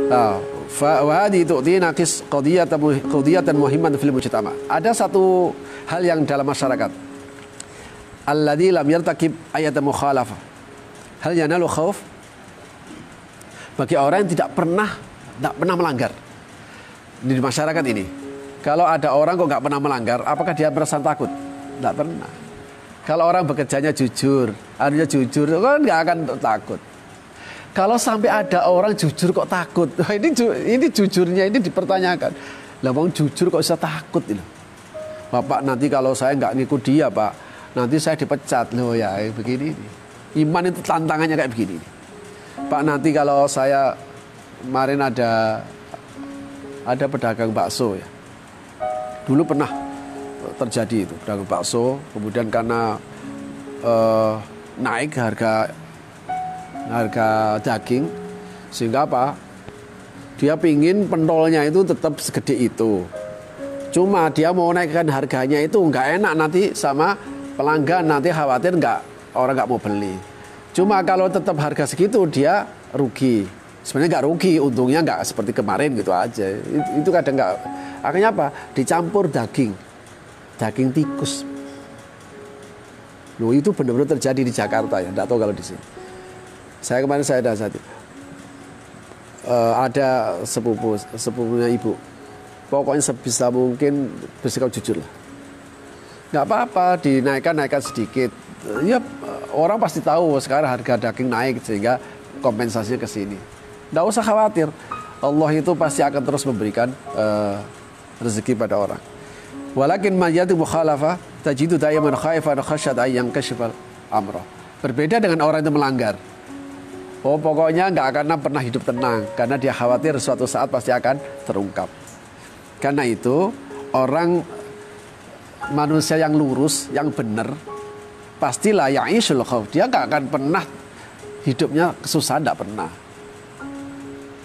Wa hadhihi tu'tina qadiyatan muhimmatan fil mujtama'. Ada satu hal yang dalam masyarakat. Alladzi lam yartakib ayatan mukhalafah. Hal yanalu khauf? Bagi orang yang tidak pernah melanggar di masyarakat ini. Kalau ada orang kok nggak pernah melanggar, apakah dia merasa takut? Nggak pernah. Kalau orang bekerjanya jujur, harusnya jujur, kan nggak akan takut. Kalau sampai ada orang jujur kok takut, ini jujurnya ini dipertanyakan. Lah bang jujur kok bisa takut ini? Bapak nanti kalau saya nggak ngikut dia pak, nanti saya dipecat loh ya begini. Iman itu tantangannya kayak begini. Pak nanti kalau saya kemarin ada pedagang bakso ya. Dulu pernah terjadi itu pedagang bakso, kemudian karena naik harga daging, sehingga apa? Dia pingin pentolnya itu tetap segede itu. Cuma dia mau naikkan harganya itu nggak enak nanti sama pelanggan, nanti khawatir orang nggak mau beli. Cuma kalau tetap harga segitu dia rugi. Sebenarnya nggak rugi, untungnya nggak seperti kemarin gitu aja. Itu kadang nggak. Akhirnya apa? Dicampur daging tikus. Loh itu benar-benar terjadi di Jakarta ya. Nggak tahu kalau di sini. Kemarin saya ada satu. Ada sepupunya ibu. Pokoknya sebisa mungkin bersikap jujur lah. Nggak apa-apa dinaikkan sedikit. Ya orang pasti tahu sekarang harga daging naik sehingga kompensasinya ke sini. Nggak usah khawatir. Allah itu pasti akan terus memberikan rezeki pada orang. Walakin man yati mukhalafah tajidu da'iman khaifan khasyat ayyan kashfal amrah. Berbeda dengan orang yang melanggar. Oh pokoknya nggak akan pernah hidup tenang karena dia khawatir suatu saat pasti akan terungkap. Karena itu orang manusia yang lurus, yang benar, pastilah ya'ishul khauf. Dia nggak akan pernah hidupnya kesusahan, nggak pernah.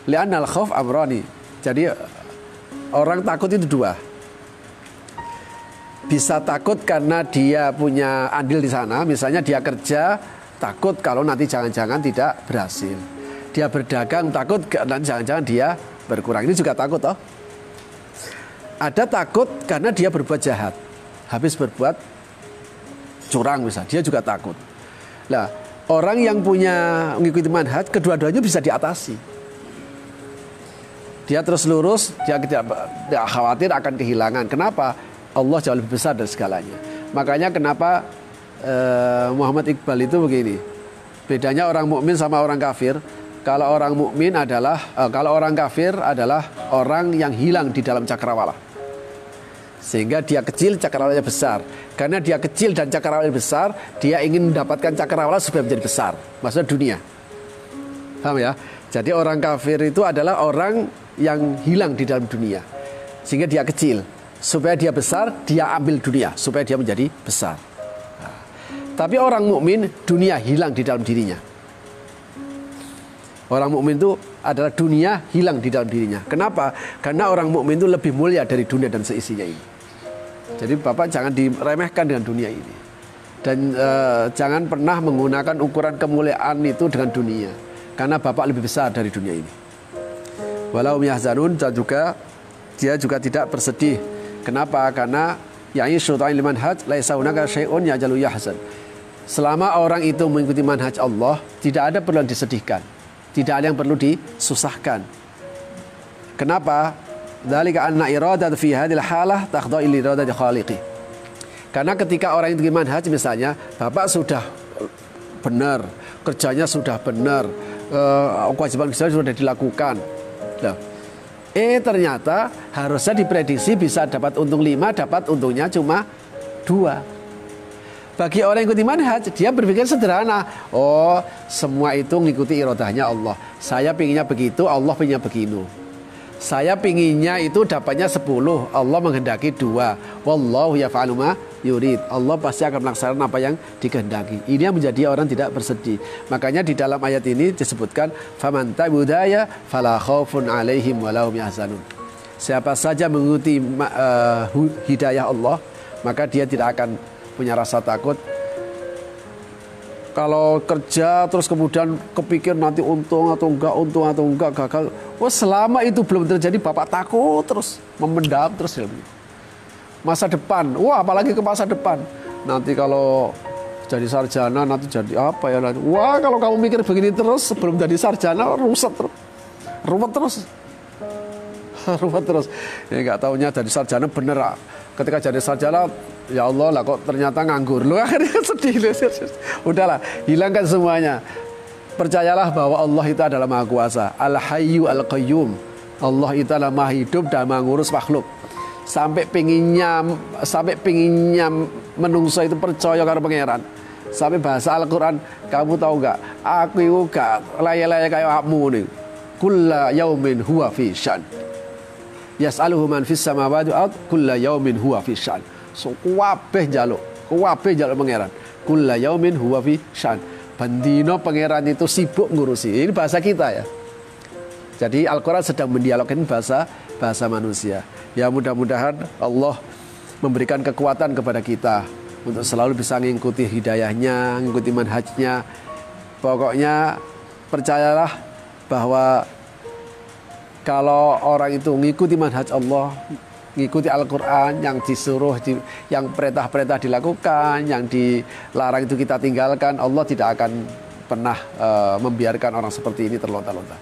Li'annal khauf amrani. Jadi orang takut itu dua. Bisa takut karena dia punya andil di sana, misalnya dia kerja takut kalau nanti jangan-jangan tidak berhasil. Dia berdagang takut nanti jangan-jangan dia berkurang. Ini juga takut toh. Ada takut karena dia berbuat jahat. Habis berbuat curang misalnya, dia juga takut. Nah, orang yang punya mengikuti manhaj, kedua-duanya bisa diatasi. Dia terus lurus, dia tidak khawatir akan kehilangan. Kenapa? Allah jauh lebih besar dari segalanya. Makanya kenapa Muhammad Iqbal itu begini. Bedanya orang mukmin sama orang kafir. Kalau orang mukmin adalah kalau orang kafir adalah orang yang hilang di dalam cakrawala. Sehingga dia kecil, cakrawalanya besar. Karena dia kecil dan cakrawalanya besar, dia ingin mendapatkan cakrawala supaya menjadi besar. Maksudnya dunia. Paham ya? Jadi orang kafir itu adalah orang yang hilang di dalam dunia. Sehingga dia kecil. Supaya dia besar, dia ambil dunia. Supaya dia menjadi besar. Nah. Tapi orang mukmin, dunia hilang di dalam dirinya. Orang mukmin itu adalah dunia hilang di dalam dirinya. Kenapa? Karena orang mukmin itu lebih mulia dari dunia dan seisinya ini. Jadi Bapak jangan diremehkan dengan dunia ini. Dan jangan pernah menggunakan ukuran kemuliaan itu dengan dunia. Karena Bapak lebih besar dari dunia ini. Walau yahzanun, dan juga dia juga tidak bersedih. Kenapa? Karena ya'ishu ta'in liman haj laisa hunaka syai'un yajalu yahzan. Selama orang itu mengikuti manhaj Allah, tidak ada perlu disedihkan. Tidak ada yang perlu disusahkan. Kenapa? Dzalika anna iradat fi hadhil halah taqda ila iradati khaliqi. Karena ketika orang itu manhaj misalnya, Bapak sudah benar, kerjanya sudah benar, kewajiban sudah dilakukan. Nah, ternyata harusnya diprediksi bisa dapat untung 5, dapat untungnya cuma 2. Bagi orang yang ikuti manhaj, dia berpikir sederhana. Oh, semua itu mengikuti iradahnya Allah. Saya pinginnya begitu, Allah pinginnya begini. Saya pinginnya itu dapatnya 10, Allah menghendaki 2. Wallahu yaf'alu ma yurid. Allah pasti akan melaksanakan apa yang dikehendaki. Ini yang menjadi orang tidak bersedih. Makanya di dalam ayat ini disebutkan faman tabudaya fala khaufun 'alaihim wa lahum yahzanun. Siapa saja mengikuti hidayah Allah, maka dia tidak akan punya rasa takut Kalau kerja terus kemudian kepikir nanti untung atau enggak, gagal. Wah, selama itu belum terjadi, Bapak takut terus, memendam terus. Masa depan, wah apalagi ke masa depan. Nanti kalau jadi sarjana, nanti jadi apa ya? Wah, kalau kamu mikir begini terus, sebelum jadi sarjana, ruwet terus. Ruwet terus. Ya nggak taunya jadi sarjana bener. Ketika jadi sarjana, ya Allah lah kok ternyata nganggur. Lu akhirnya sedih. Udahlah, hilangkan semuanya. Percayalah bahwa Allah itu adalah Maha Kuasa. Al-Hayyu Al-Qayyum. Allah itu adalah Maha hidup dan mengurus makhluk. Sampai pinginnya menungso itu percaya karo pangeran. Sampai bahasa Al-Quran, kamu tahu nggak? Aku itu gak layak kayak kamu nih. Kulla yaumin huwa fi syan. Yas'aluhu man fis samawati wal ard kulla yaumin huwa fi syan. So kabeh njaluk pangeran. Kulla yaumin huwa fi syan. Bendino pangeran itu sibuk ngurusi. Ini bahasa kita ya. Jadi Al-Quran sedang mendialogkan bahasa manusia. Ya mudah-mudahan Allah memberikan kekuatan kepada kita untuk selalu bisa mengikuti hidayahnya, mengikuti manhajnya. Pokoknya percayalah bahwa kalau orang itu mengikuti manhaj Allah, mengikuti Al-Quran, yang disuruh, yang perintah-perintah dilakukan, yang dilarang itu kita tinggalkan, Allah tidak akan pernah membiarkan orang seperti ini terlontar-lontar.